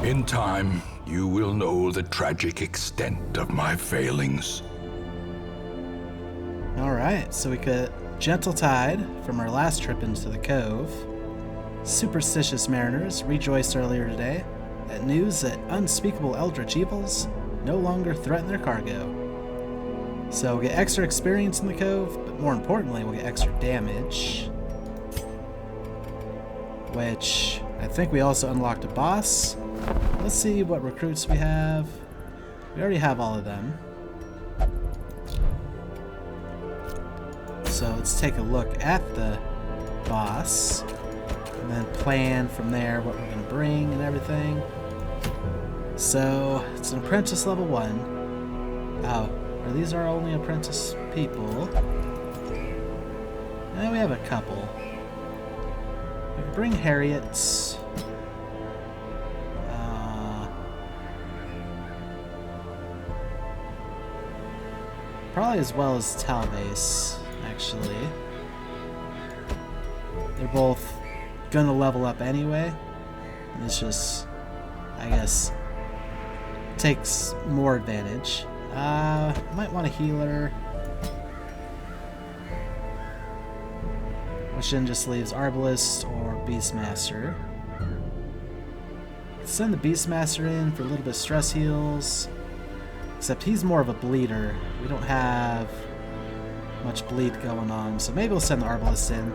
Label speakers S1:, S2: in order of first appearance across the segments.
S1: In time, you will know the tragic extent of my failings.
S2: Alright, so we got Gentle Tide from our last trip into the cove. Superstitious mariners rejoiced earlier today at news that unspeakable eldritch evils no longer threaten their cargo. So we'll get extra experience in the cove, but more importantly, we'll get extra damage. Which, I think we also unlocked a boss. Let's see what recruits we have. We already have all of them. So let's take a look at the boss. And then plan from there what we're going to bring and everything. So, it's an apprentice level 1. Oh. Are these our only apprentice people? We have a couple. We can bring Harriets. Probably as well as Talbase, actually. They're both gonna level up anyway. And it's just, I guess, takes more advantage. Might want a healer. Which then just leaves Arbalist or Beastmaster. Let's send the Beastmaster in for a little bit of stress heals. Except he's more of a bleeder. We don't have much bleed going on. So maybe we'll send the Arbalist in.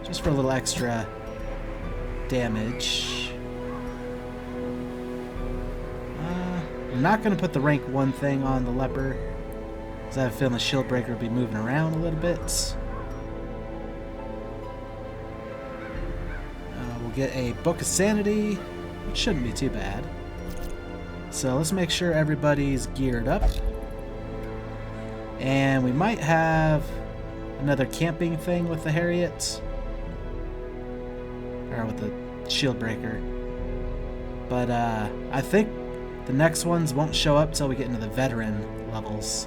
S2: Just for a little extra damage. I'm not going to put the rank 1 thing on the leper, because I have a feeling the shield breaker will be moving around a little bit. We'll get a Book of Sanity, which shouldn't be too bad. So let's make sure everybody's geared up. And we might have another camping thing with the Harriet. Or with the shield breaker. But I think the next ones won't show up till we get into the veteran levels.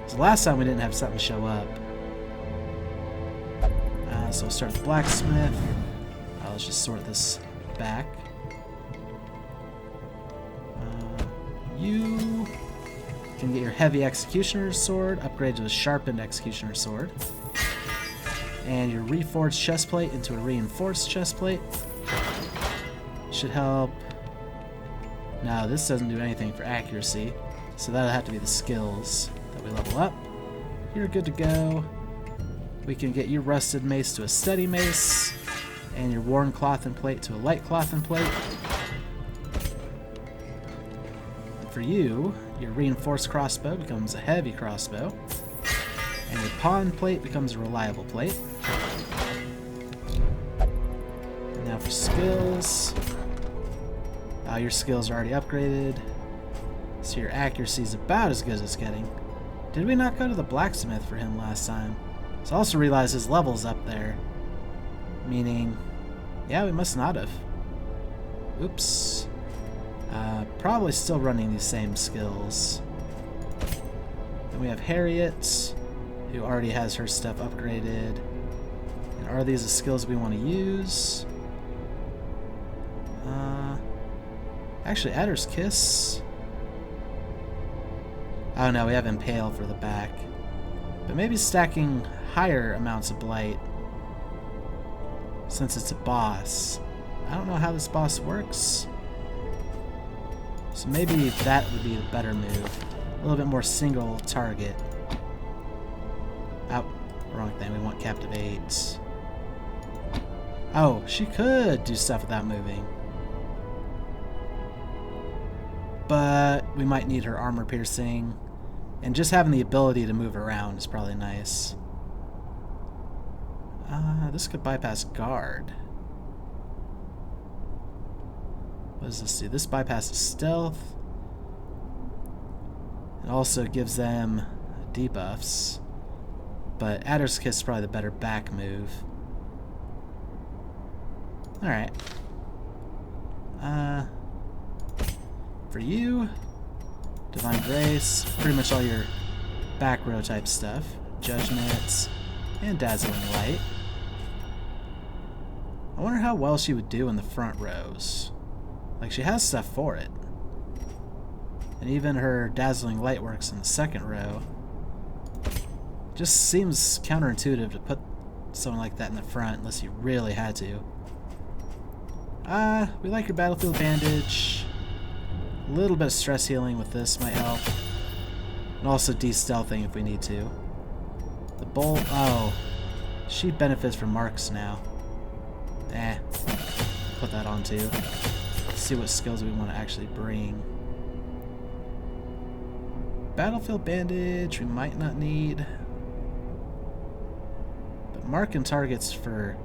S2: So last time we didn't have something show up. So we'll start with the blacksmith. Let's just sort this back. You can get your heavy executioner's sword, upgrade to a sharpened executioner's sword. And your reforged chestplate into a reinforced chestplate. Should help. Now, this doesn't do anything for accuracy, so that'll have to be the skills that we level up. You're good to go. We can get your rusted mace to a steady mace, and your worn cloth and plate to a light cloth and plate. And for you, your reinforced crossbow becomes a heavy crossbow, and your pawn plate becomes a reliable plate. And now for skills. Your skills are already upgraded, so your accuracy is about as good as it's getting. Did we not go to the blacksmith for him last time? So I also realized his level's up there. Meaning, yeah, we must not have. Oops. Probably still running these same skills. Then we have Harriet, who already has her stuff upgraded. And are these the skills we want to use? Actually, Adder's Kiss. Oh no, we have Impale for the back. But maybe stacking higher amounts of Blight, since it's a boss. I don't know how this boss works. So maybe that would be a better move. A little bit more single target. Oh, wrong thing. We want Captivate. Oh, she could do stuff without moving. But we might need her armor piercing. And just having the ability to move around is probably nice. This could bypass guard. What does this do? This bypasses stealth. It also gives them debuffs. But Adder's Kiss is probably the better back move. Alright. For you, Divine Grace, pretty much all your back row type stuff. Judgments, and Dazzling Light. I wonder how well she would do in the front rows. Like, she has stuff for it. And even her dazzling light works in the second row. Just seems counterintuitive to put someone like that in the front unless you really had to. We like your battlefield bandage. A little bit of stress healing with this might help. And also de-stealthing if we need to. The bolt, oh. She benefits from marks now. Put that on too. Let's see what skills we want to actually bring. Battlefield bandage we might not need. But marking targets for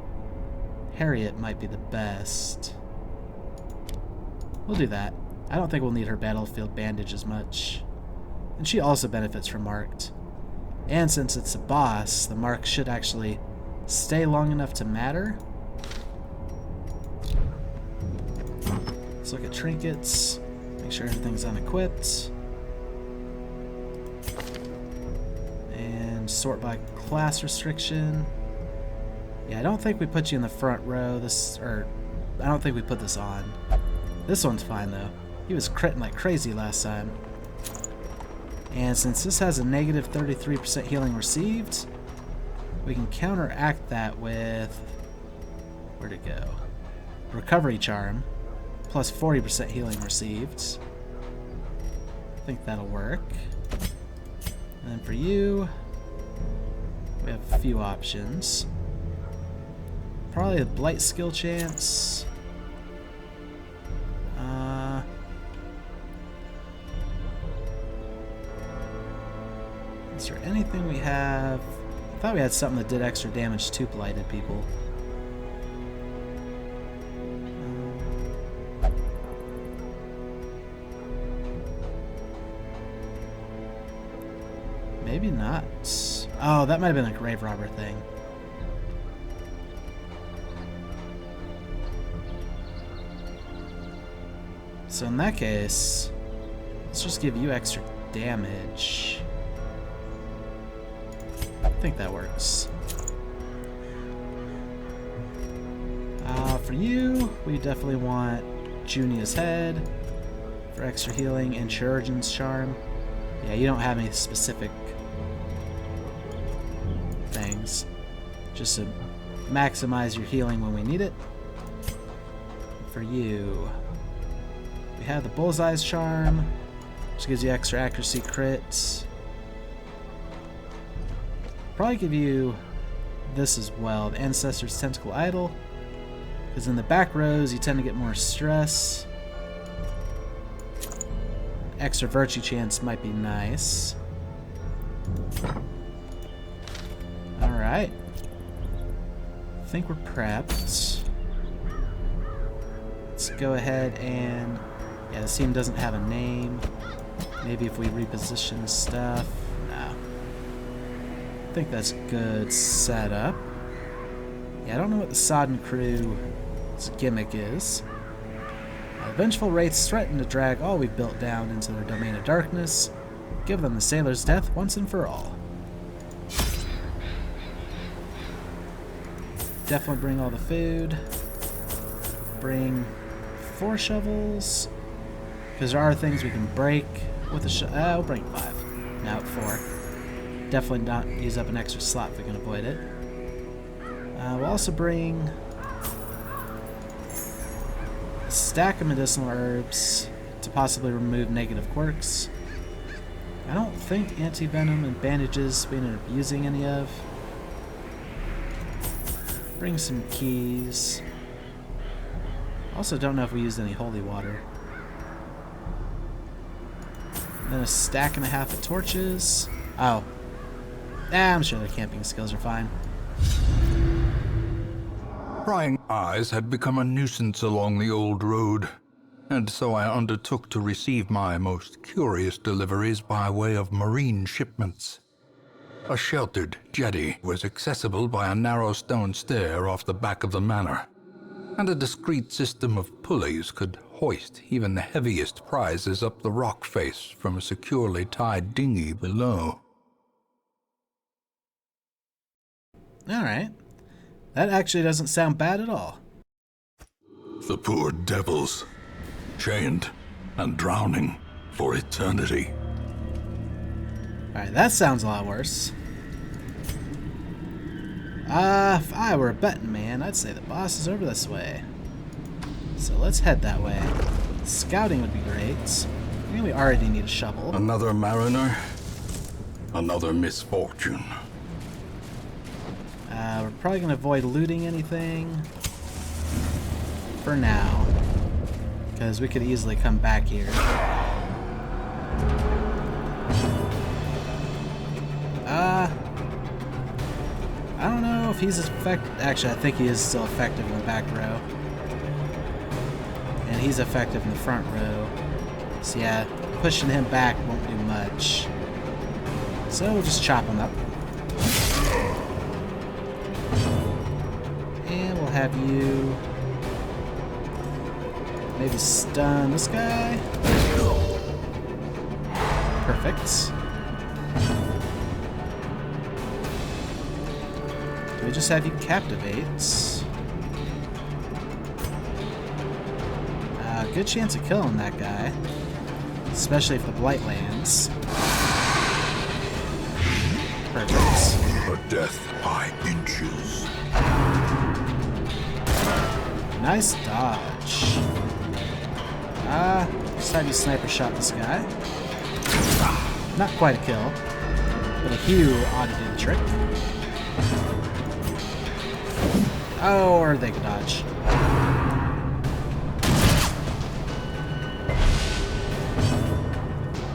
S2: Harriet might be the best. We'll do that. I don't think we'll need her battlefield bandage as much. And she also benefits from marked. And since it's a boss, the mark should actually stay long enough to matter. Let's look at trinkets. Make sure everything's unequipped. And sort by class restriction. Yeah, I don't think we put you in the front row. I don't think we put this on. This one's fine though. He was critting like crazy last time. And since this has a negative 33% healing received, we can counteract that with... where'd it go? Recovery Charm, plus 40% healing received. I think that'll work. And then for you, we have a few options. Probably the Blight skill chance. Is there anything we have? I thought we had something that did extra damage to blighted people. Maybe not. Oh, that might have been a grave robber thing. So in that case, let's just give you extra damage. I think that works. For you, we definitely want Junia's Head for extra healing and Chirurgeon's Charm. Yeah, you don't have any specific things. Just to maximize your healing when we need it. For you, we have the Bullseye's Charm, which gives you extra accuracy crits. Probably give you this as well, the Ancestor's Tentacle Idol, because in the back rows you tend to get more stress. Extra virtue chance might be nice. Alright. I think we're prepped. Let's go ahead and... yeah, this team doesn't have a name. Maybe if we reposition stuff. No. I think that's good setup. Yeah, I don't know what the Sodden Crew's gimmick is. Vengeful wraiths threaten to drag all we've built down into their domain of darkness. Give them the sailor's death once and for all. Definitely bring all the food. Bring 4 shovels. Because there are things we can break with a shovel. We'll bring 5. No, 4. Definitely not use up an extra slot if we can avoid it. We'll also bring a stack of medicinal herbs to possibly remove negative quirks. I don't think anti-venom and bandages we ended up using any of. Bring some keys. Also don't know if we used any holy water. And then a stack and a half of torches. Oh. I'm sure their camping skills are fine.
S1: Prying eyes had become a nuisance along the old road, and so I undertook to receive my most curious deliveries by way of marine shipments. A sheltered jetty was accessible by a narrow stone stair off the back of the manor, and a discreet system of pulleys could hoist even the heaviest prizes up the rock face from a securely tied dinghy below.
S2: Alright. That actually doesn't sound bad at all.
S1: The poor devils. chained and drowning for eternity.
S2: Alright, that sounds a lot worse. If I were a betting man, I'd say the boss is over this way. So let's head that way. Scouting would be great. We already need a shovel.
S1: Another mariner, another misfortune.
S2: We're probably going to avoid looting anything for now, because we could easily come back here. I don't know if he's effective. Actually, I think he is still effective in the back row. And he's effective in the front row. So yeah, pushing him back won't do much. So we'll just chop him up. And we'll have you maybe stun this guy. Perfect. Do we just have you captivate? Good chance of killing that guy. Especially if the blight lands. Perfect.
S1: A death by inches.
S2: Nice dodge. Just have you sniper shot this guy. Not quite a kill, but a Hue ought to do the trick. Oh, or they could dodge.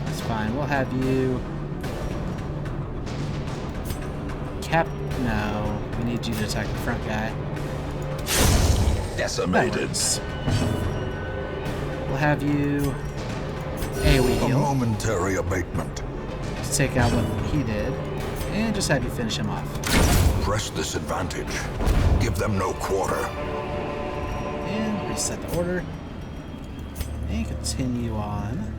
S2: That's fine. We'll have you No, we need you to attack the front guy.
S1: Decimated.
S2: We'll have you AoE
S1: A
S2: heal
S1: momentary abatement.
S2: to take out what he did, and just have you finish him off.
S1: Press this advantage. Give them no quarter.
S2: And reset the order. And continue on.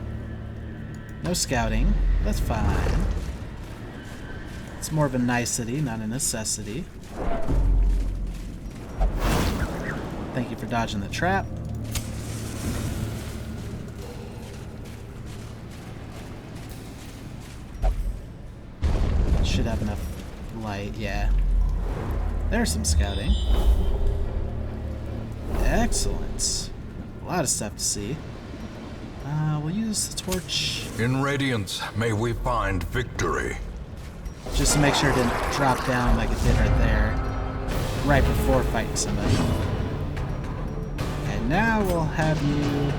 S2: No scouting. That's fine. It's more of a nicety, not a necessity. Thank you for dodging the trap. Should have enough light, yeah. There's some scouting. Excellent. A lot of stuff to see. We'll use the torch
S1: In Radiance, may we find victory.
S2: just to make sure it didn't drop down like it did right there, right before fighting somebody. And now we'll have you...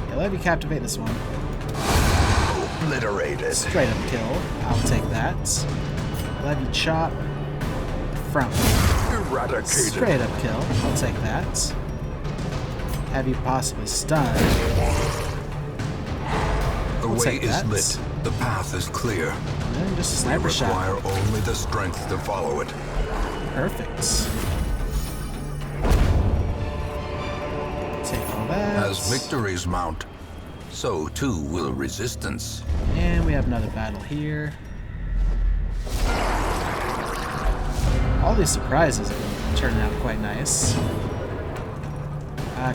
S2: Yeah, we'll have you captivate this one.
S1: Obliterated.
S2: Straight up kill. I'll take that. We'll have you chop front one.
S1: Eradicated.
S2: Straight up kill. I'll take that. Have you possibly stun.
S1: The
S2: We'll
S1: way
S2: take
S1: is
S2: that.
S1: lit. The path is clear.
S2: And then just
S1: We
S2: sniper shot.
S1: require only the strength to follow it.
S2: Perfect. Take all that.
S1: As victories mount, so too will resistance.
S2: And we have another battle here. All these surprises have been turning out quite nice.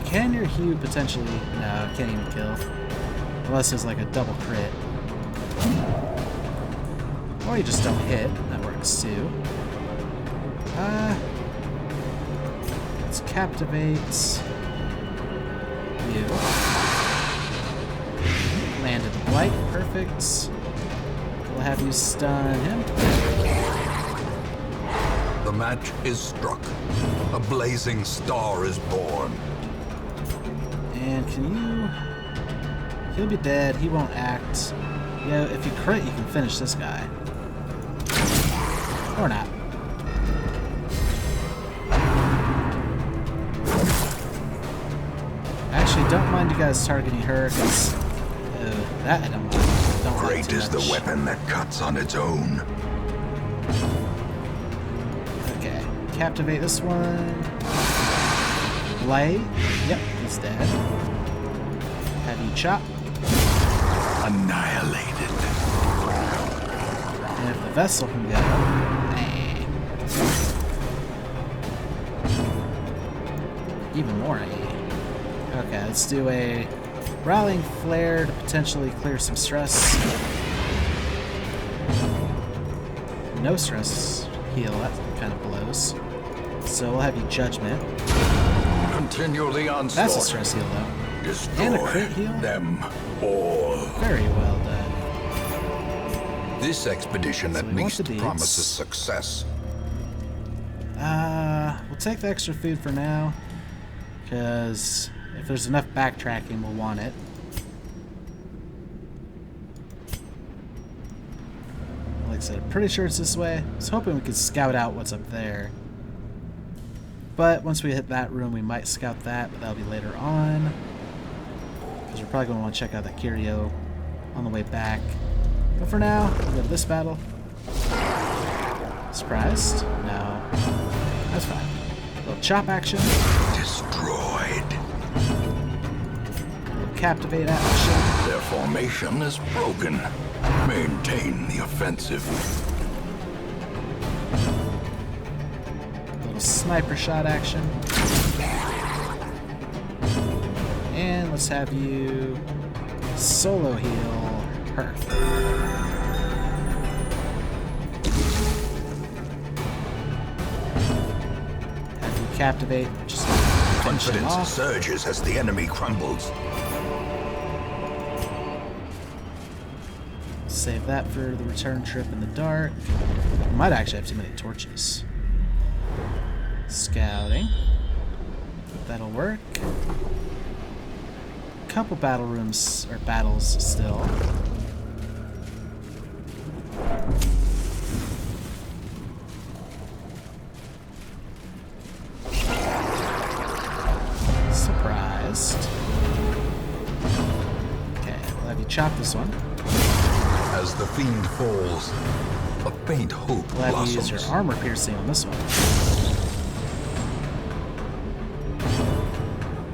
S2: Can your Hue potentially... No, can't even kill. Unless it's like a double crit. Or you just don't hit. That works too. Let's captivate you. Landed the blight. Perfect. We'll have you stun him.
S1: The match is struck. A blazing star is born.
S2: And can you... He'll be dead. He won't act. Yeah, if you crit, you can finish this guy. Or not. Actually, don't mind you guys targeting her, because... that I don't mind. Don't
S1: Great
S2: like too
S1: is the
S2: much.
S1: weapon that cuts on its own.
S2: Okay. Captivate this one. Light. Yep, he's dead. Have you chop.
S1: Annihilated.
S2: And if the vessel can go... Even more AE. Okay, let's do a rallying flare to potentially clear some stress. No stress heal, that kind of blows. So we'll have you judgment.
S1: Continue the onslaught.
S2: That's a stress heal though.
S1: Destroy
S2: And a crit heal?
S1: them all.
S2: Very well done.
S1: This expedition at
S2: we want
S1: least
S2: the beads.
S1: promises success.
S2: We'll take the extra food for now, because if there's enough backtracking, we'll want it. Like I said, I'm pretty sure it's this way. I was hoping we could scout out what's up there. But once we hit that room, we might scout that, but that'll be later on. Because we're probably going to want to check out the curio on the way back. But for now, we'll go to this battle. Surprised? No. That's fine. A little chop action.
S1: Destroyed.
S2: A little captivate action.
S1: Their formation is broken. Maintain the offensive.
S2: A little sniper shot action. And let's have you solo heal her. Have you captivate, just finish him
S1: Confidence
S2: off.
S1: surges as the enemy crumbles.
S2: Save that for the return trip in the dark. We might actually have too many torches. Scouting. That'll work. Couple battle rooms, or battles still. Surprised. Okay, we'll have you chop this one.
S1: As the fiend falls, a faint hope
S2: We'll have you
S1: blossoms.
S2: use your armor piercing on this one.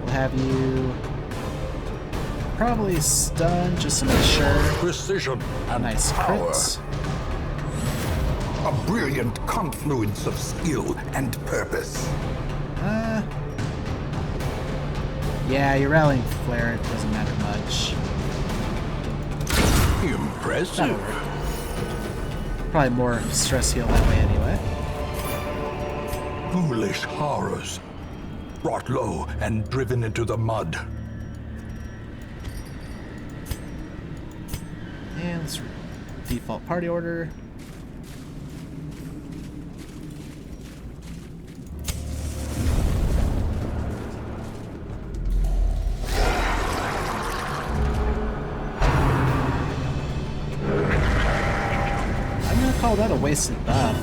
S2: We'll have you probably stun just to make sure.
S1: Precision and
S2: Nice
S1: power.
S2: crits.
S1: A brilliant confluence of skill and purpose.
S2: Yeah, your rallying flare, it doesn't matter much.
S1: Impressive.
S2: That'll work. Probably more stress heal that way anyway.
S1: Foolish horrors. Brought low and driven into the mud.
S2: And let's default party order. I'm gonna call that a wasted buff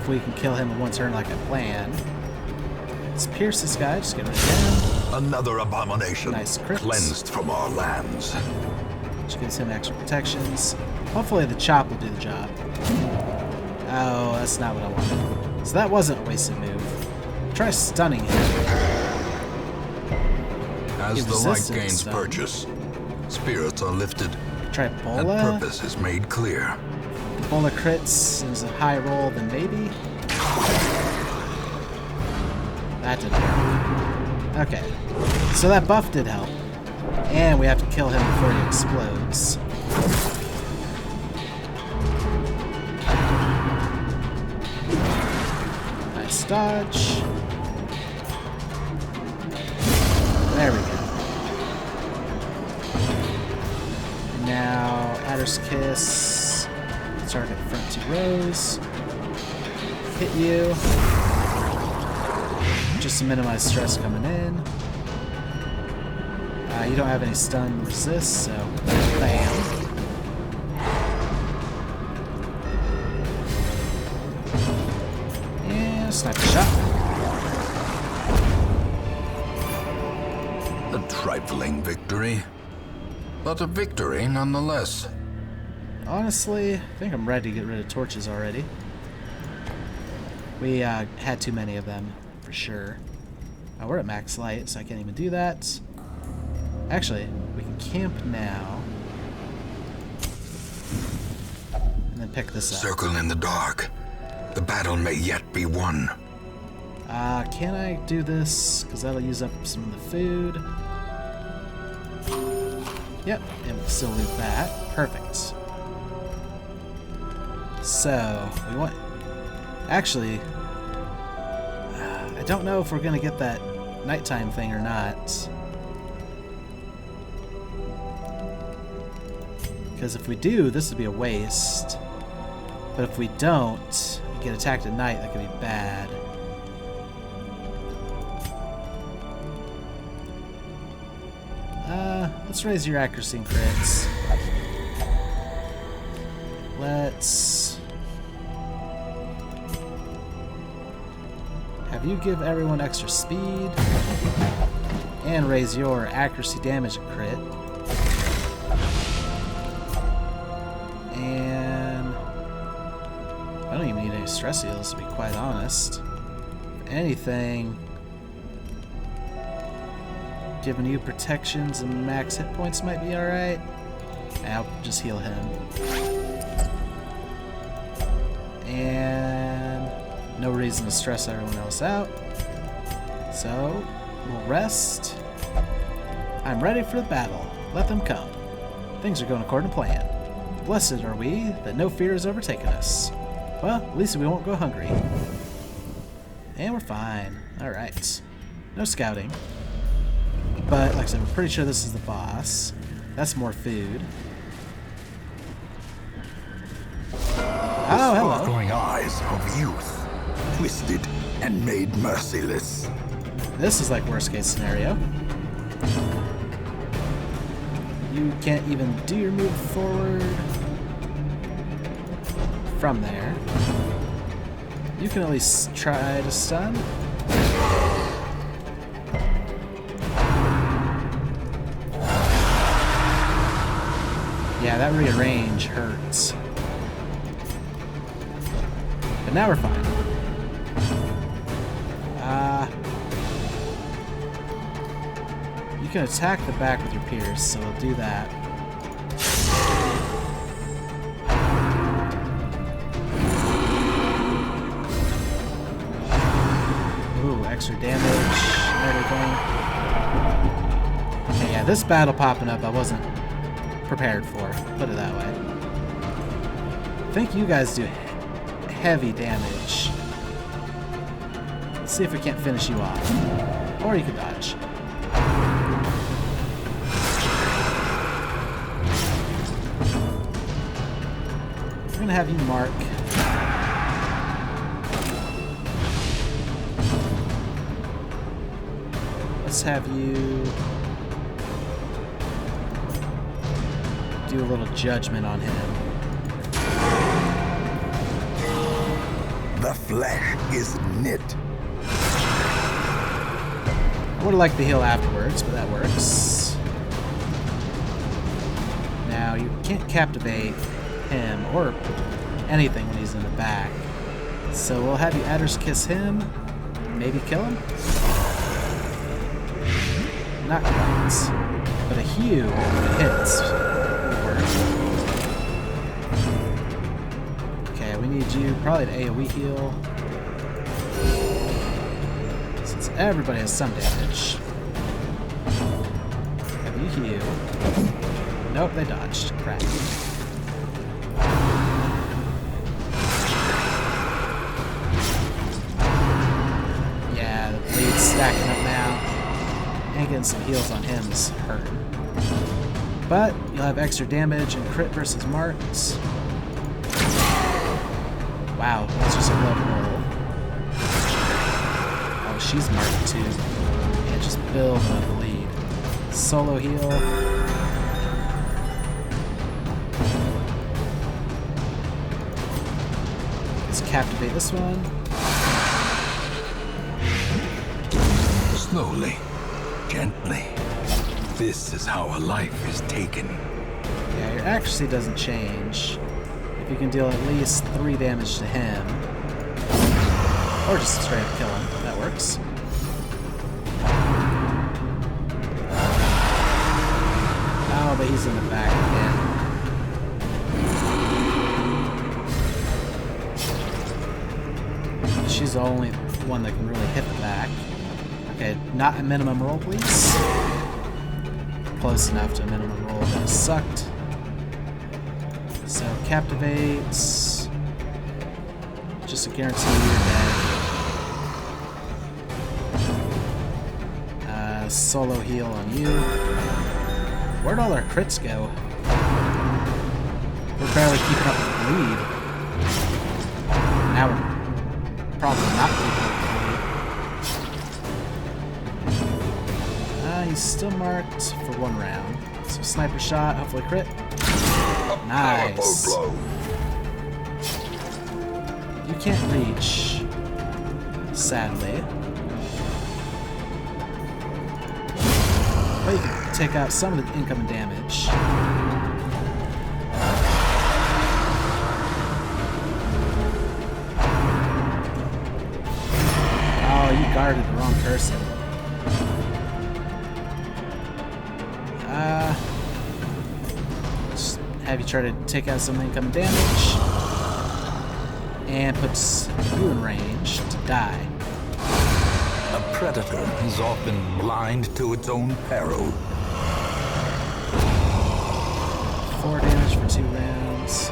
S2: if we can kill him in one turn like I planned. Let's pierce this guy, just get rid of him.
S1: Another abomination.
S2: Nice crits.
S1: Cleansed from our lands.
S2: Which gives him extra protections. Hopefully the chop will do the job. Oh, that's not what I wanted. So that wasn't a wasted move. Try stunning him.
S1: As
S2: He
S1: the light
S2: resisted
S1: gains
S2: stun.
S1: purchase, spirits are lifted
S2: Try
S1: and
S2: Bola.
S1: purpose is made clear.
S2: Bola crits. It was a high roll, then maybe. That didn't work. Okay. So that buff did help. And we have to kill him before he explodes. Nice dodge. There we go. Now, Adder's Kiss. Target the front 2 rows. Hit you. Just to minimize stress coming in. You don't have any stun resist, so bam. And sniper shot.
S1: A trifling victory, but a victory nonetheless.
S2: Honestly, I think I'm ready to get rid of torches already. We had too many of them, for sure. We're at max light, so I can't even do that. Actually, we can camp now. And then pick this up.
S1: Circle in the dark. The battle may yet be won.
S2: Can I do this? Because that'll use up some of the food. Yep, and we'll still loot that. Perfect. So, we want... Actually, I don't know if we're going to get that nighttime thing or not. Because if we do, this would be a waste. But if we don't, we get attacked at night, that could be bad. Let's raise your accuracy and crits. Let's have you give everyone extra speed and raise your accuracy, damage, and crit. And I don't even need any stress heals, to be quite honest. If anything, giving you protections and max hit points might be alright. I'll just heal him. And no reason to stress everyone else out. So, we'll rest. I'm ready for the battle. Let them come. Things are going according to plan. Blessed are we that no fear has overtaken us. Well, at least we won't go hungry. And we're fine. Alright. No scouting. But, like I said, we're pretty sure this is the boss. That's more food. Oh, hello.
S3: Sparkling eyes of youth, twisted and made merciless.
S2: This is like worst case scenario. You can't even do your move forward from there. You can at least try to stun. Yeah, that rearrange hurts. But now we're fine. You can attack the back with your pierce, so we'll do that. Ooh, extra damage and everything. Okay, yeah, this battle popping up I wasn't prepared for, put it that way. I think you guys do heavy damage. Let's see if we can't finish you off. Or you can dodge. We're gonna have you mark. Let's have you do a little judgment on him.
S3: The flesh is knit.
S2: I would have liked the heal afterwards, but that works. Now, you can't captivate him or anything when he's in the back. So we'll have you Adder's Kiss him, maybe kill him? Not quite. But a hew, if it hits, will work. Okay, we need you probably to AoE heal. Since everybody has some damage. Have you heal? Nope, they dodged. Crap. Yeah, the bleed's stacking up now. And getting some heals on him is hurting. But you'll have extra damage and crit versus marks. Wow, that's just a low roll. Oh, she's marked too. Yeah, just build up the lead. Solo heal. Let's captivate this one.
S3: Slowly, gently. This is how a life is taken.
S2: Yeah, your accuracy doesn't change. If you can deal at least 3 damage to him. Or just straight up kill him. That works. Oh, but he's in the back again. She's only one that can really hit the back. Okay, not a minimum roll, please. Close enough to a minimum roll, but it sucked. So, captivates. Just a guarantee you're dead. Solo heal on you. Where'd all our crits go? We're barely keeping up with the bleed. Now we're probably not keeping up with the bleed. He's still marked for 1 round. So sniper shot, hopefully crit. Nice. You can't reach, sadly. But you can take out some of the incoming damage. Oh, you guarded the wrong person. Just have you try to take out some incoming damage. And puts you in range to die.
S3: A predator is often blind to its own peril.
S2: 4 damage for 2 rounds.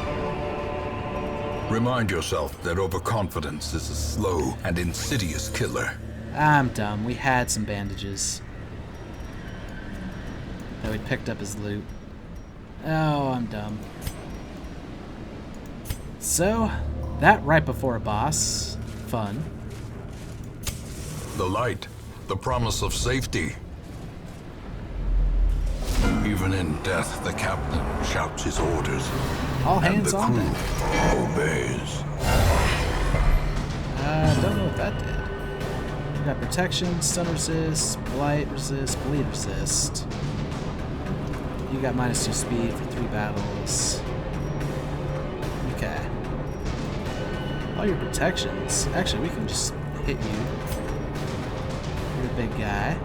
S1: Remind yourself that overconfidence is a slow and insidious killer.
S2: I'm dumb. We had some bandages that we picked up as loot. Oh, I'm dumb. So, that right before a boss. Fun.
S1: The light, the promise of safety. Even in death, the captain shouts his orders.
S2: All
S1: and
S2: hands
S1: the
S2: on
S1: crew
S2: deck.
S1: obeys.
S2: Don't know what that did. We got protection, stun resist, blight resist, bleed resist. You got -2 speed for 3 battles. Okay. All your protections. Actually, we can just hit you. You're a big guy.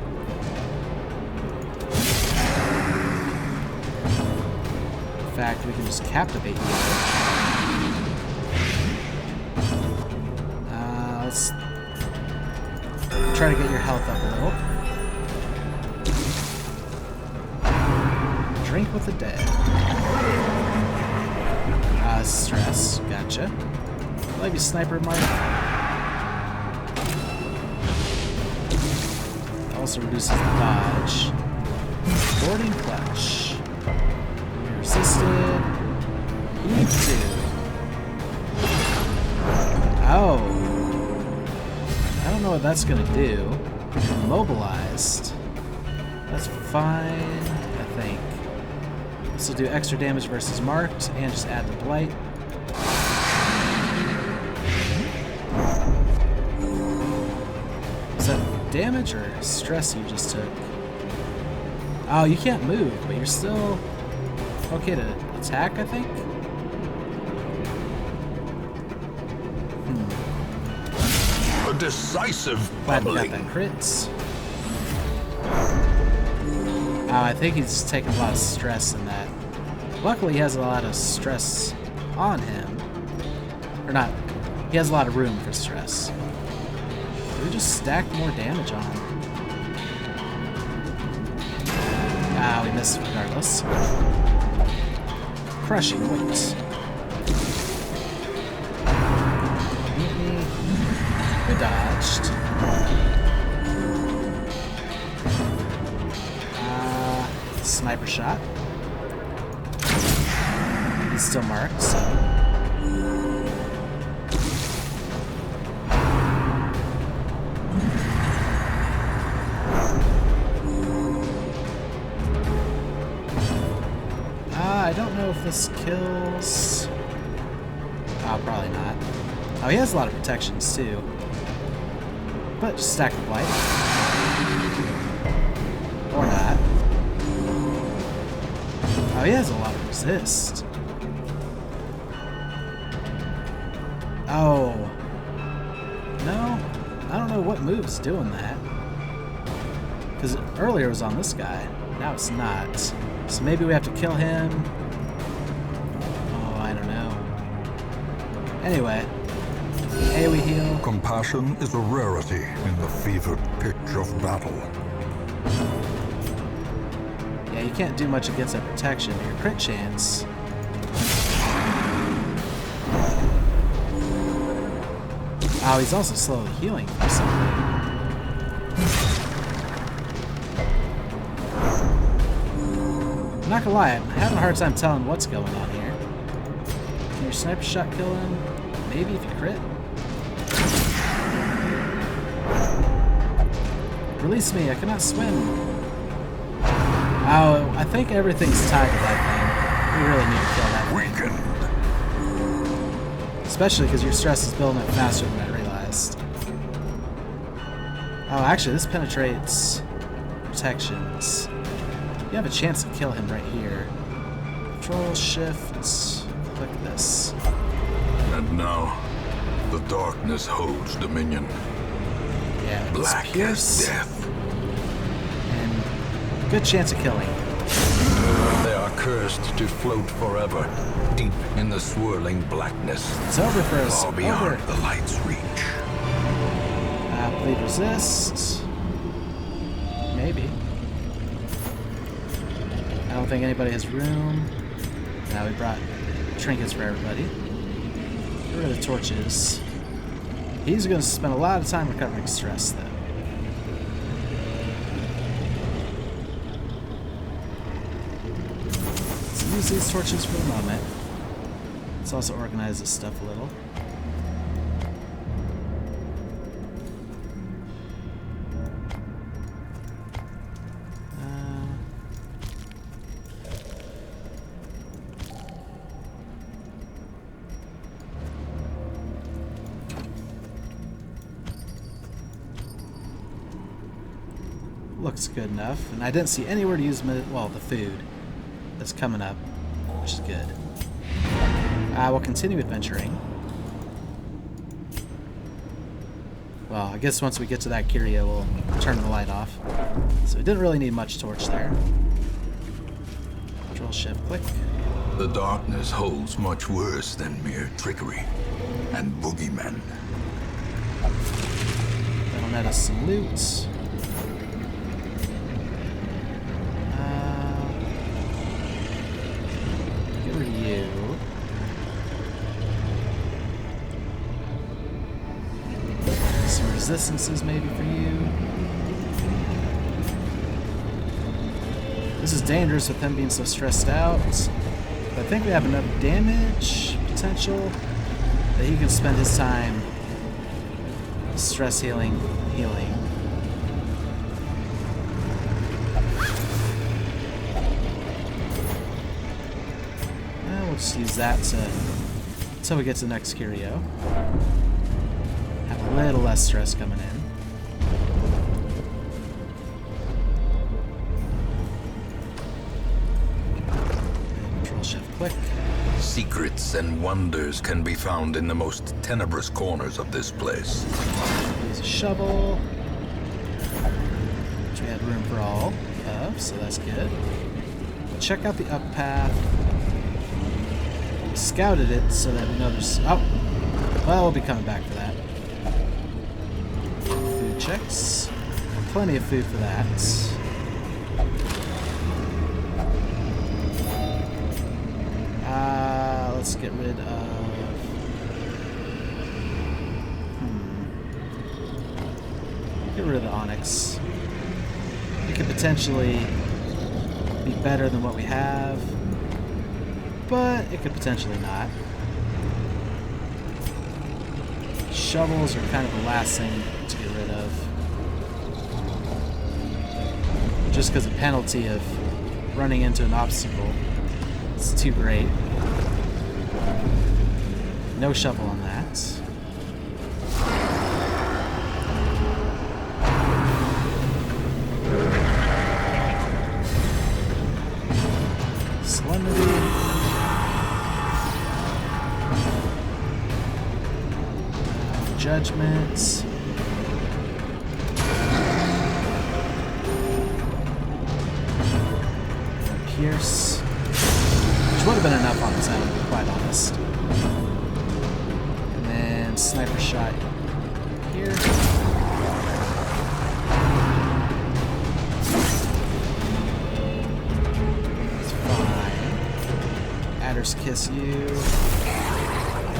S2: In fact, we can just captivate you. Let's try to get your health up a little. Drink with the dead. Stress. Gotcha. Love you, Sniper Mark. Also reduces the dodge. Boarding clutch. You're resisted. Heave 2. Oh. I don't know what that's gonna do. You're immobilized. That's fine, I think. This will do extra damage versus marked, and just add the blight. Is that damage or stress you just took? Oh, you can't move, but you're still okay to attack, I think?
S1: A decisive
S2: Glad we got
S1: bubbling.
S2: that crits. I think he's taking a lot of stress in that. Luckily, he has a lot of stress on him. Or not. He has a lot of room for stress. We just stacked more damage on him. We missed regardless. Crushing weight. We dodged. Sniper shot. He's still marked, so. I don't know if this kills. Oh, probably not. Oh, he has a lot of protections too. But just stack the blight. Or not. Oh, he has a lot of resist. Oh. No? I don't know what move's doing that. Because earlier it was on this guy. Now it's not. So maybe we have to kill him. Oh, I don't know. Anyway. AoE heal.
S3: Compassion is a rarity in the fevered pitch of battle.
S2: Yeah, you can't do much against that protection. Your crit chance. Oh, he's also slowly healing for something. I'm not gonna lie, I'm having a hard time telling what's going on here. Can your sniper shot kill him? Maybe if you crit? Release me, I cannot swim. Oh, I think everything's tied to that thing. We really need to kill that thing.
S3: Weakened.
S2: Especially because your stress is building up faster than I realized. Oh, actually, this penetrates protections. You have a chance to kill him right here. Control, shift, click this.
S3: And now, the darkness holds dominion.
S2: Yeah, it's
S3: Black
S2: pierce.
S3: as death.
S2: And good chance of killing.
S1: They are cursed to float forever, deep in the swirling blackness,
S2: It's over for us.
S3: Far beyond
S2: Over.
S3: the light's reach.
S2: Bleed resist. Maybe. I don't think anybody has room. Now we brought trinkets for everybody. Get rid of torches. He's going to spend a lot of time recovering stress, though. Let's use these torches for the moment. Let's also organize this stuff a little. Looks good enough, and I didn't see anywhere to use the food that's coming up, which is good. We'll continue adventuring. Well, I guess once we get to that curio, we'll turn the light off. So we didn't really need much torch there. Control Shift click.
S3: The darkness holds much worse than mere trickery and boogeymen.
S2: That'll net us some loot. Get rid of you. Some resistances maybe for you. This is dangerous with him being so stressed out. But I think we have enough damage potential that he can spend his time stress healing. We'll just use that until we get to the next curio. Have a little less stress coming in. Control Shift click.
S3: Secrets and wonders can be found in the most tenebrous corners of this place.
S2: Use a shovel, which we had room for all of, so that's good. We'll check out the up path. We scouted it so that we know there's... Oh! Well, we'll be coming back for that. Food checks. Plenty of food for that. Let's get rid of... Get rid of the onyx. It could potentially be better than what we have, but it could potentially not. Shovels are kind of the last thing to get rid of. Just because the penalty of running into an obstacle is too great. No shovel on that. Solemnity. Judgment. Pierce. Which would have been enough on its own, to be quite honest. And then and sniper shot here. It's fine. Adder's Kiss you.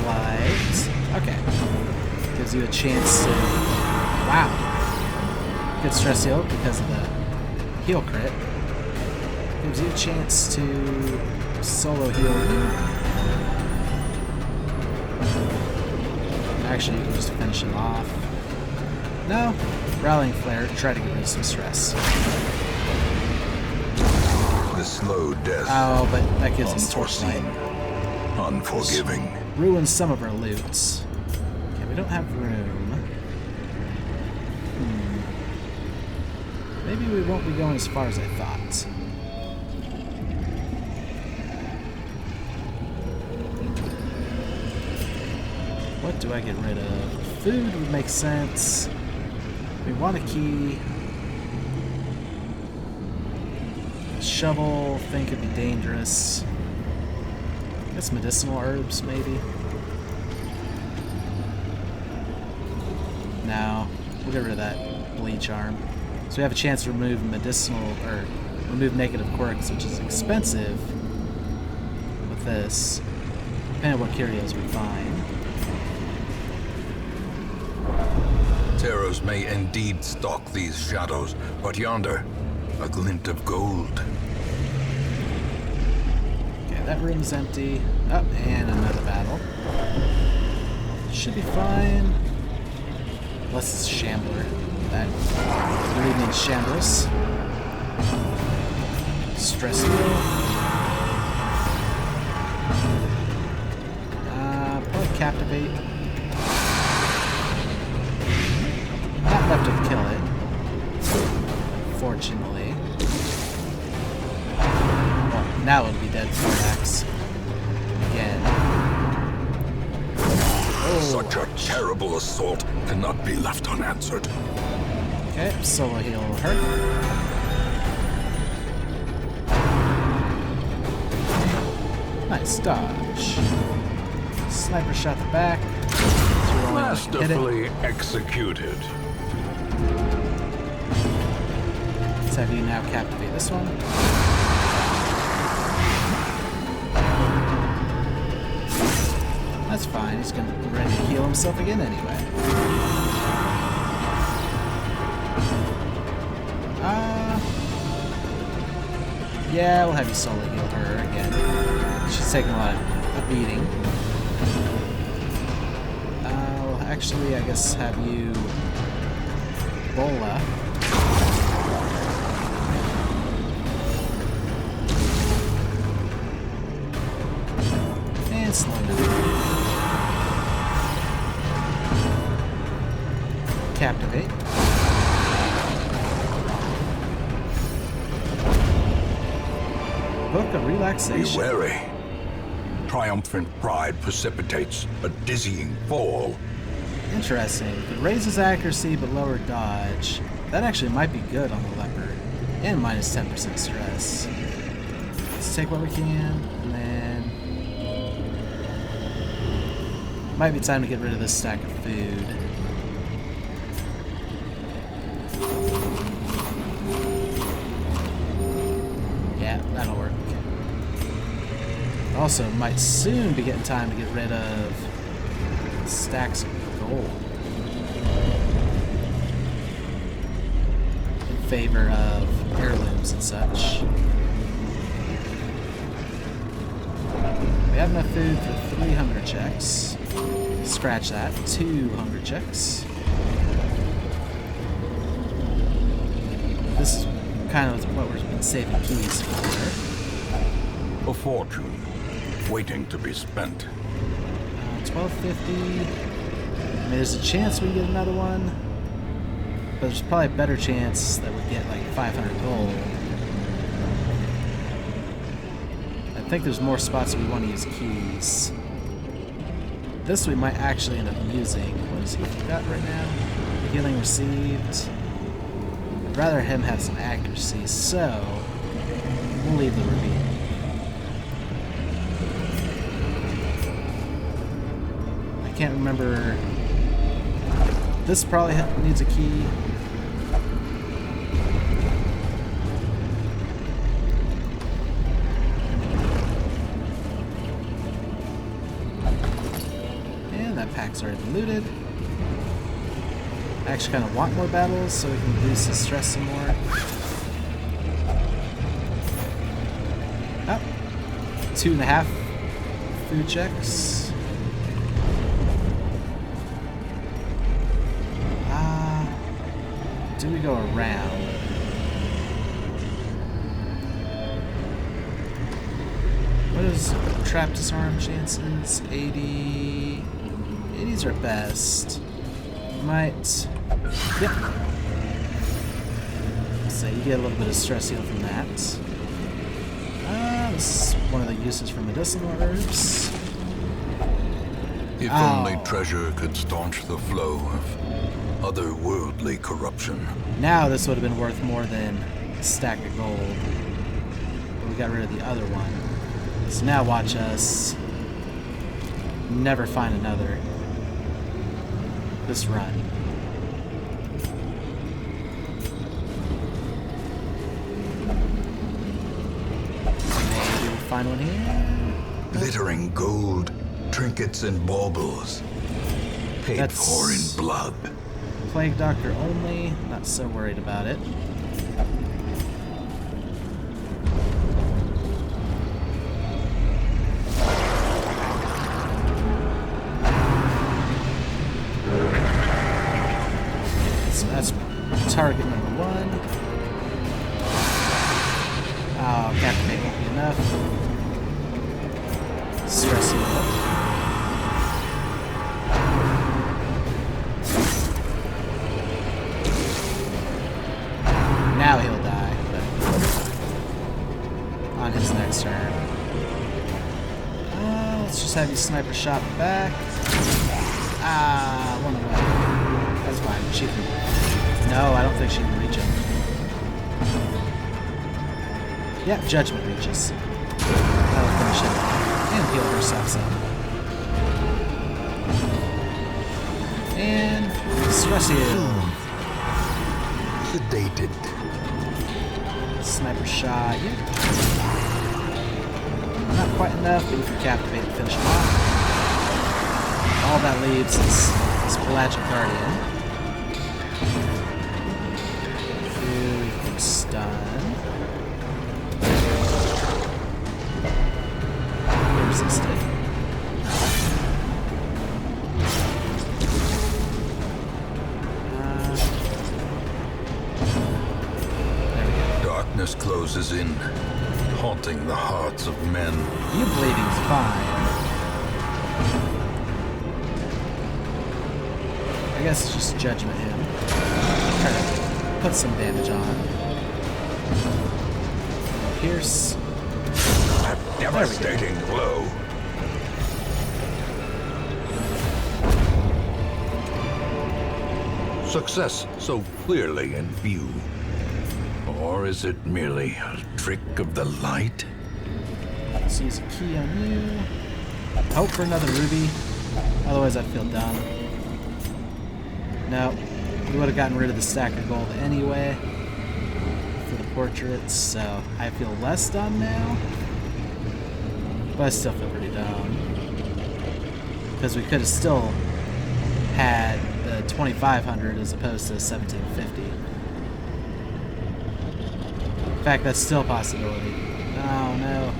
S2: Light. Okay. Gives you a chance to... Wow. Good stress heal because of the heal crit. Gives you a chance to solo heal you. Actually, you can just finish it off. No. Rallying Flare to try to get rid of some stress.
S3: The slow death.
S2: Oh, but that gives us Torchlight.
S3: Unforgiving.
S2: Ruins some of our loots. Okay, we don't have room. Maybe we won't be going as far as I thought. What do I get rid of? Food would make sense. We want a key. A shovel thing could be dangerous. I guess medicinal herbs, maybe. No, we'll get rid of that bleach arm. So we have a chance to remove medicinal, or remove negative quirks, which is expensive with this, depending on what curios we find.
S3: Terrors may indeed stalk these shadows, but yonder, a glint of gold.
S2: Okay, that room's empty. Oh, and another battle. Should be fine. Unless it's Shambler. That really means Shamblers. Stress heal. Probably Captivate. Not enough to kill it. Fortunately. Well, now it'll be dead for Max. Again. Oh.
S3: Such a terrible assault cannot be left unanswered.
S2: Okay, solo heal her. Nice dodge. Sniper shot the back.
S1: Masterfully executed.
S2: Let's have you now captivate this one. That's fine. He's gonna be ready to heal himself again anyway. Yeah, we'll have you solo heal her again. She's taking a lot of beating. I'll actually, I guess, have you Bola. And slow down. Captivate. Book of Relaxation.
S3: Be wary. Triumphant pride precipitates a dizzying fall.
S2: Interesting. It raises accuracy but lower dodge. That actually might be good on the leopard. And minus 10% stress. Let's take what we can, and then... Might be time to get rid of this stack of food. Yeah, that'll work. Also, might soon be getting time to get rid of stacks of gold in favor of heirlooms and such. We have enough food for 3 hunger checks. Scratch that. 2 hunger checks. This is kind of what we've been saving keys for.
S3: A fortune waiting to be spent.
S2: 1250. I mean, there's a chance we get another one, but there's probably a better chance that we get like 500 gold. I think there's more spots we want to use keys. This we might actually end up using. What has he got right now? Healing received. I'd rather him have some accuracy, so we'll leave the ruby. I can't remember. This probably needs a key. And that pack's already been looted. I actually kind of want more battles so we can boost his stress some more. Oh, 2.5 food checks. Do we go around? What is trap disarm chances? 80. 80s are best. Might. Yep. So you get a little bit of stress heal from that. This is one of the uses for medicinal herbs.
S3: If only treasure could staunch the flow of otherworldly corruption.
S2: Now this would have been worth more than a stack of gold. But we got rid of the other one. So now watch us never find another. Just run. Maybe we'll find one here.
S3: Glittering gold, trinkets and baubles. Paid
S2: That's-
S3: for in blood.
S2: Plague Doctor only. Not so worried about it. So that's target number 1. Oh, Captivate won't be enough. Stress heal. Now he'll die, but on his next turn. Let's just have you sniper shot back. One away. That's fine. She can. No, I don't think she can reach him. Yep, Judgment reaches. That'll finish it. And heal herself some. And stress heal.
S3: Sedated.
S2: Sniper shot, yeah. Not quite enough, but you can captivate and finish him off. All that leaves is Pelagic Guardian. Who we can stun. Resisted.
S3: Darkness closes in, haunting the hearts of men.
S2: You bleeding's fine. I guess it's just judgment him. Try to put some damage on. Pierce.
S3: A devastating blow. Success so clearly in view. Or is it merely a trick of the light?
S2: Let's use a key on you. Hope for another ruby. Otherwise, I'd feel dumb. No, we would have gotten rid of the stack of gold anyway for the portraits, so I feel less dumb now. But I still feel pretty dumb. Because we could have still had the 2,500 as opposed to 1,750. In fact, that's still a possibility. Oh no.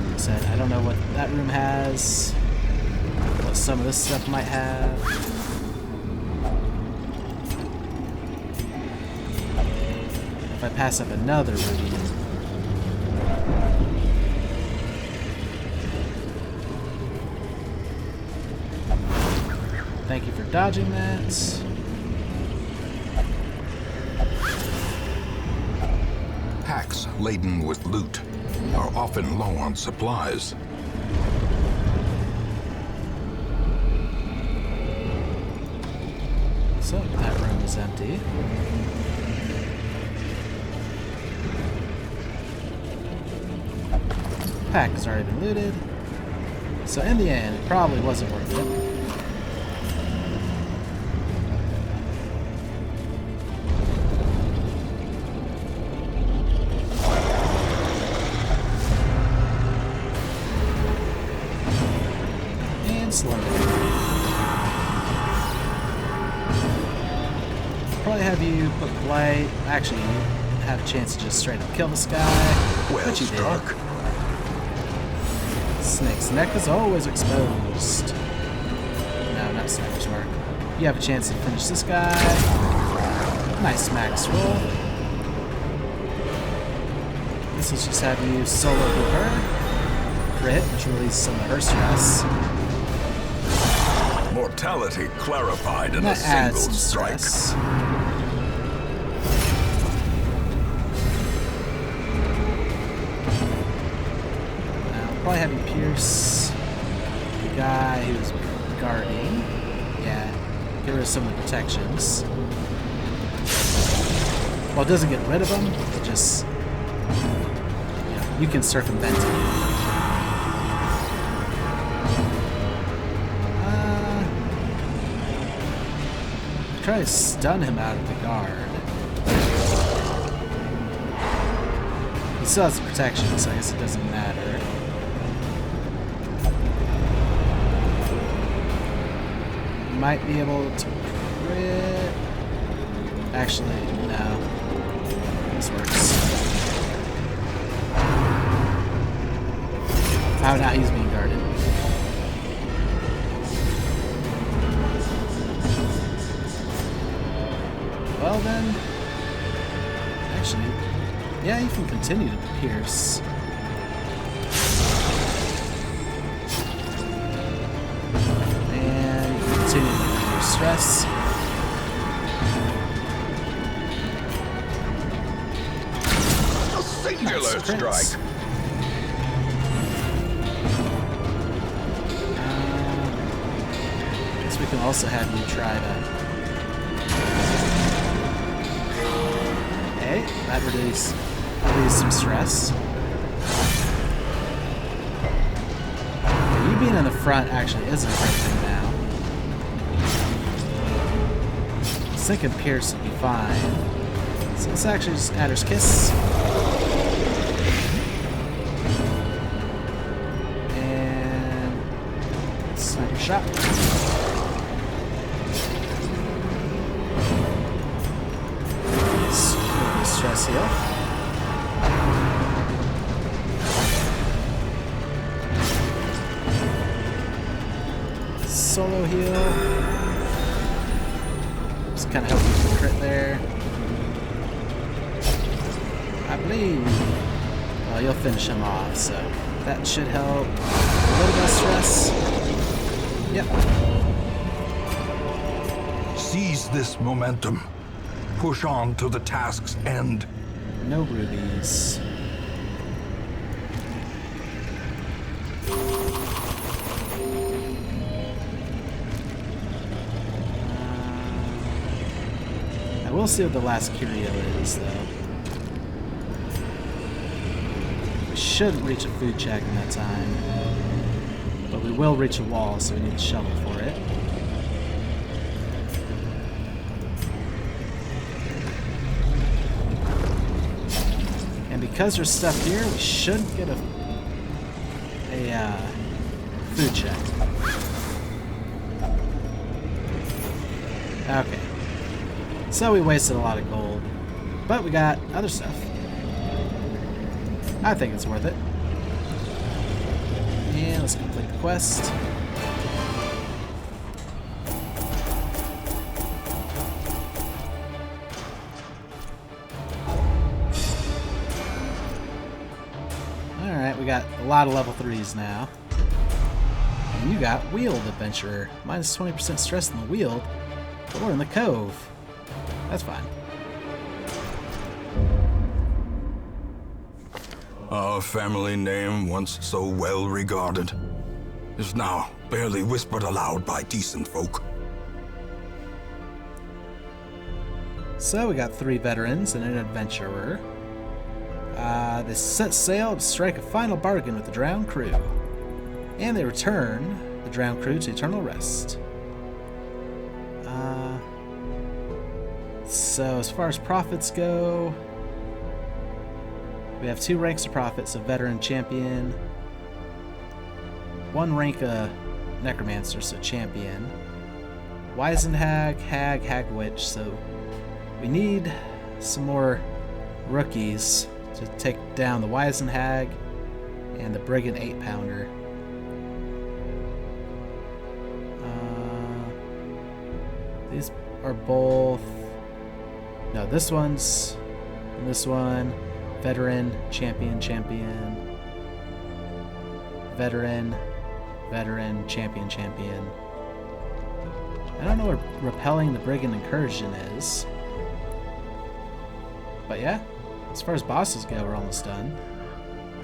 S2: Like I said, I don't know what that room has, what some of this stuff might have. If I pass up another ruby. Thank you for dodging that.
S3: Packs laden with loot are often low on supplies.
S2: So, that room is empty. Pack has already been looted. So in the end, it probably wasn't worth it. Probably have you put play. Actually, you have a chance to just straight up kill this guy.
S3: Well
S2: But you did.
S3: struck.
S2: Snake's neck is always exposed. No, not sniper's mark. You have a chance to finish this guy. Nice max roll. This will just have you solo with her. Crit, which releases some of her stress.
S3: Mortality clarified in
S2: And
S3: a
S2: that adds
S3: single
S2: some
S3: strike.
S2: stress. Now, I'll probably have you pierce the guy who's guarding. Yeah, get rid of some of the protections. Well, it doesn't get rid of them, it just, you know, you can circumvent it. Try to stun him out of the guard. He still has protection, so I guess it doesn't matter. Might be able to crit. Actually, no. This works. Oh, now he's being guarded. Well then, actually, yeah, you can continue to pierce. And you can continue to get your stress.
S3: A singular
S2: Nice crits.
S3: strike.
S2: Guess we can also have you try to. That relieves some stress. Yeah, you being in the front actually isn't a great thing now. I was thinking Pierce would be fine. So let's actually just Adder's Kiss. And sniper shot. Stress heal. Solo heal. Just kind of help with the crit there. I believe. Well, you'll finish him off, so that should help. A little bit of stress. Yep.
S1: Seize this momentum. Push on to the task's end.
S2: No rubies. I will see what the last curio is, though. We shouldn't reach a food check in that time. But we will reach a wall, so we need a shovel for it. Because there's stuff here, we should get a food check. Okay. So we wasted a lot of gold. But we got other stuff. I think it's worth it. And let's complete the quest. We got a lot of level 3s now. And you got Wheeled Adventurer. Minus 20% stress in the Wheeled, but we're in the Cove. That's fine.
S3: Our family name, once so well regarded, is now barely whispered aloud by decent folk.
S2: So we got 3 veterans and an adventurer. They set sail to strike a final bargain with the drowned crew. And they return the drowned crew to eternal rest. So as far as profits go, we have 2 ranks of profits, a veteran champion, 1 rank of necromancer, so champion, Wisenhag, hag witch, so we need some more rookies to take down the Wisenhag and the brigand 8-pounder. These are both... No, this one's... And this one... Veteran, champion, veteran, champion. I don't know what repelling the brigand incursion is. But yeah, as far as bosses go, we're almost done.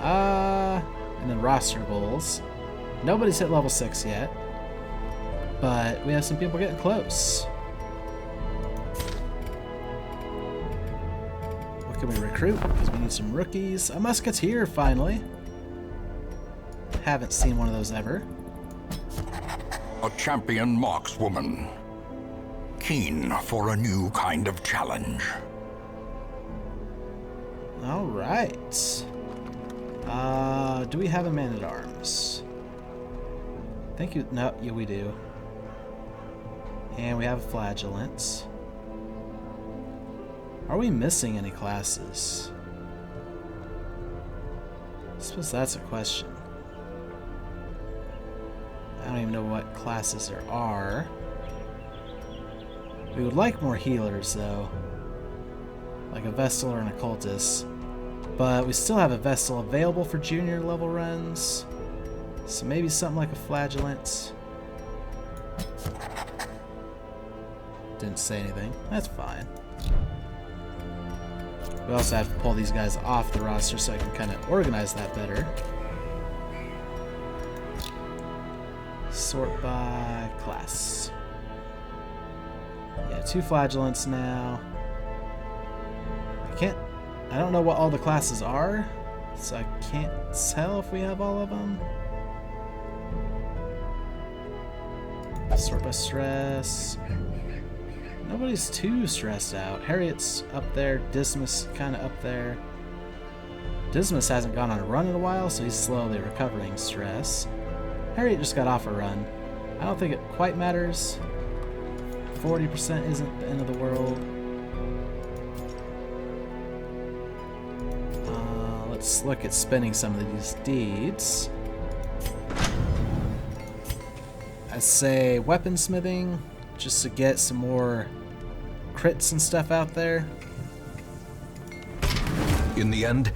S2: And then roster goals. Nobody's hit level 6 yet. But we have some people getting close. Can we recruit? Because we need some rookies. A musketeer, finally. Haven't seen one of those ever.
S3: A champion markswoman. Keen for a new kind of challenge.
S2: Alright. Do we have a man-at-arms? Thank you. No, yeah, we do. And we have a flagellant. Are we missing any classes? I suppose that's a question. I don't even know what classes there are. We would like more healers, though. Like a vestal or an occultist. But we still have a vestal available for junior level runs. So maybe something like a flagellant. Didn't say anything. That's fine. We also have to pull these guys off the roster so I can kind of organize that better. Sort by class. Yeah, 2 flagellants now. I don't know what all the classes are, so I can't tell if we have all of them. Sort by stress. Nobody's too stressed out. Harriet's up there. Dismas kind of up there. Dismas hasn't gone on a run in a while, so he's slowly recovering stress. Harriet just got off a run. I don't think it quite matters. 40% isn't the end of the world. Let's look at spending some of these deeds. I'd say weaponsmithing, just to get some more crits and stuff out there.
S3: In the end,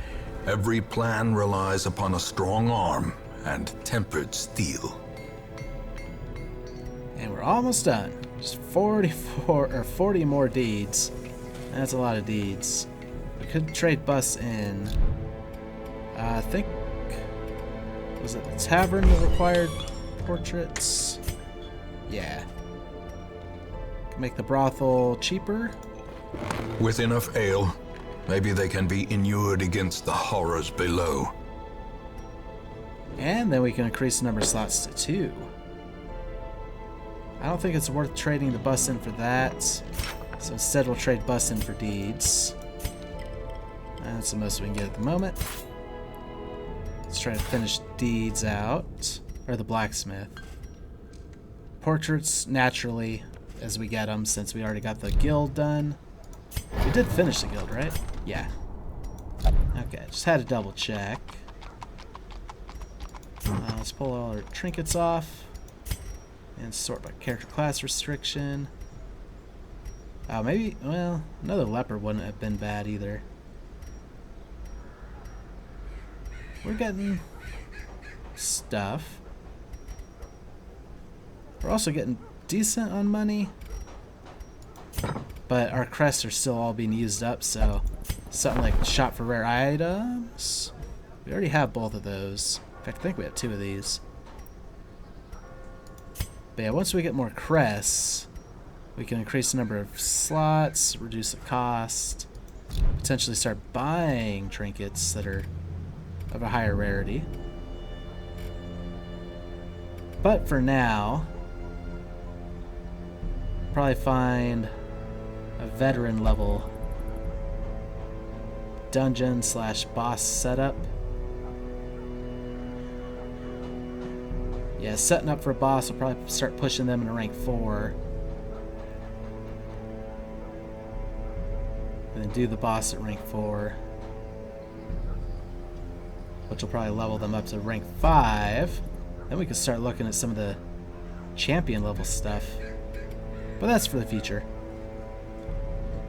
S3: every plan relies upon a strong arm and tempered steel.
S2: And we're almost done. Just 40 more deeds. That's a lot of deeds. We could trade bus in. I think, was it the tavern that required portraits? Yeah. Make the brothel cheaper.
S3: With enough ale, maybe they can be inured against the horrors below.
S2: And then we can increase the number of slots to 2. I don't think it's worth trading the bus in for that. So instead we'll trade bus in for deeds. That's the most we can get at the moment. Let's try to finish deeds out. Or the blacksmith. Portraits, naturally, as we get them, since we already got the guild done. We did finish the guild, right? Yeah. Okay, just had to double check. Let's pull all our trinkets off. And sort by character class restriction. Oh, maybe, well, another leper wouldn't have been bad either. We're getting stuff. We're also getting decent on money. But our crests are still all being used up, so something like shop for rare items. We already have both of those. In fact, I think we have 2 of these. But yeah, once we get more crests, we can increase the number of slots, reduce the cost, potentially start buying trinkets that are of a higher rarity. But for now, probably find a veteran level dungeon / boss setup. Yeah, setting up for a boss will probably start pushing them into rank 4. And then do the boss at rank 4. Which will probably level them up to rank 5. Then we can start looking at some of the champion level stuff. But that's for the future.